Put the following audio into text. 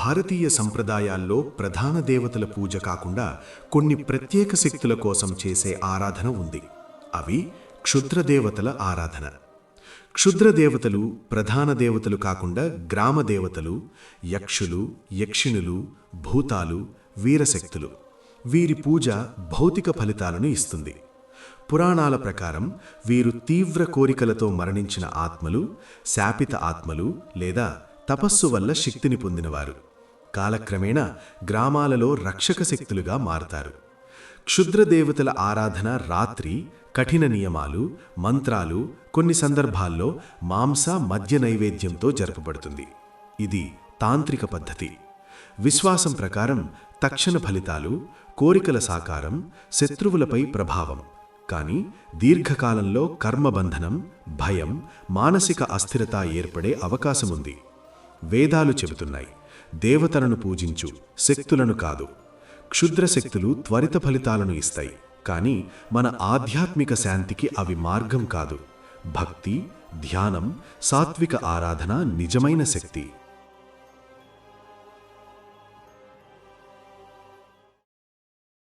భారతీయ సంప్రదాయాల్లో ప్రధాన దేవతల పూజ కాకుండా కొన్ని ప్రత్యేక శక్తుల కోసం చేసే ఆరాధన ఉంది. అవి క్షుద్రదేవతల ఆరాధన. క్షుద్రదేవతలు ప్రధాన దేవతలు కాకుండా గ్రామ దేవతలు, యక్షులు, యక్షిణులు, భూతాలు, వీరశక్తులు. వీరి పూజ భౌతిక ఫలితాలను ఇస్తుంది. పురాణాల ప్రకారం వీరు తీవ్ర కోరికలతో మరణించిన ఆత్మలు, శాపిత ఆత్మలు లేదా తపస్సు వల్ల శక్తిని పొందినవారు. కాలక్రమేణా గ్రామాలలో రక్షక శక్తులుగా మారతారు. క్షుద్రదేవతల ఆరాధన రాత్రి కఠిన నియమాలు, మంత్రాలు, కొన్ని సందర్భాల్లో మాంస మద్య నైవేద్యంతో జరపబడుతుంది. ఇది తాంత్రిక పద్ధతి. విశ్వాసం ప్రకారం తక్షణ ఫలితాలు, కోరికల సాకారం, శత్రువులపై ప్రభావం. కానీ దీర్ఘకాలంలో కర్మబంధనం, భయం, మానసిక అస్థిరత ఏర్పడే అవకాశముంది. వేదాలు చెబుతున్నాయి, దేవతలను పూజించు, శక్తులను కాదు. క్షుద్ర శక్తులు త్వరిత ఫలితాలను ఇస్తాయి, కానీ మన ఆధ్యాత్మిక శాంతికి అవి మార్గం కాదు. భక్తి, ధ్యానం, సాత్విక ఆరాధన నిజమైన శక్తి.